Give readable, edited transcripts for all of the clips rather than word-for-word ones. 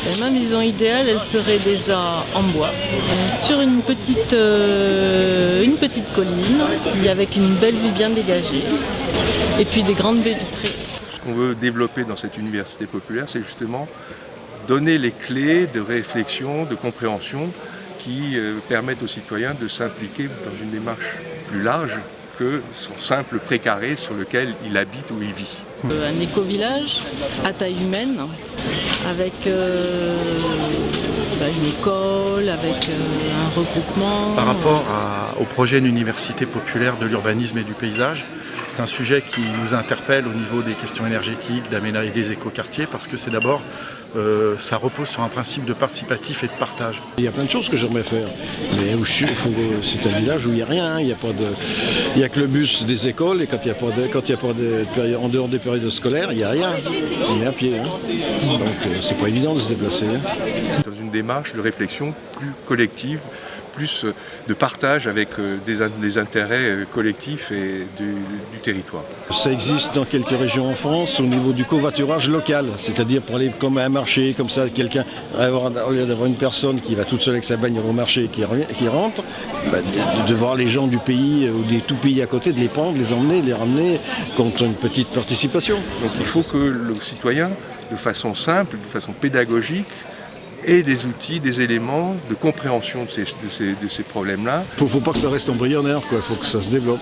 Et ma maison idéale, elle serait déjà en bois, sur une petite colline, et avec une belle vue bien dégagée, et puis des grandes baies vitrées. Ce qu'on veut développer dans cette université populaire, c'est justement donner les clés de réflexion, de compréhension qui permettent aux citoyens de s'impliquer dans une démarche plus large que son simple précaré sur lequel il habite ou il vit. Un éco-village à taille humaine, avec une école, avec un regroupement. Par rapport au projet d'une université populaire de l'urbanisme et du paysage, c'est un sujet qui nous interpelle au niveau des questions énergétiques, d'aménager des écoquartiers, parce que c'est d'abord, ça repose sur un principe de participatif et de partage. Il y a plein de choses que j'aimerais faire, mais c'est un village où il n'y a rien, il n'y a que le bus des écoles, et quand il n'y a pas de, en dehors des périodes scolaires, il n'y a rien, on est à pied. Donc c'est pas évident de se déplacer. Dans une démarche de réflexion plus collective, plus de partage avec des intérêts collectifs et du territoire. Ça existe dans quelques régions en France au niveau du covoiturage local, c'est-à-dire pour aller comme à un marché, comme ça, au lieu d'avoir une personne qui va toute seule avec sa bagnole au marché et qui rentre, de voir les gens du pays ou des tout pays à côté, de les prendre, de les emmener, de les ramener contre une petite participation. Donc il faut que le citoyen, de façon simple, de façon pédagogique, et des outils, des éléments de compréhension de ces problèmes-là. Il ne faut pas que ça reste embryonnaire, il faut que ça se développe.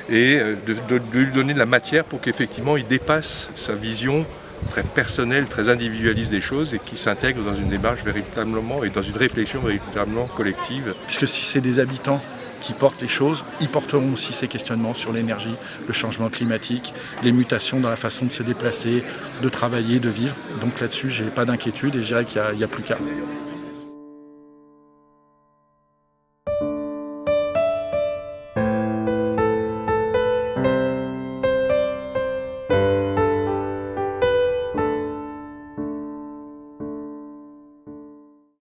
Et de lui donner de la matière pour qu'effectivement il dépasse sa vision très personnelle, très individualiste des choses et qu'il s'intègre dans une démarche véritablement et dans une réflexion véritablement collective. Puisque si c'est des habitants qui portent les choses, ils porteront aussi ces questionnements sur l'énergie, le changement climatique, les mutations dans la façon de se déplacer, de travailler, de vivre. Donc là-dessus, je n'ai pas d'inquiétude et je dirais qu'il n'y a plus qu'à.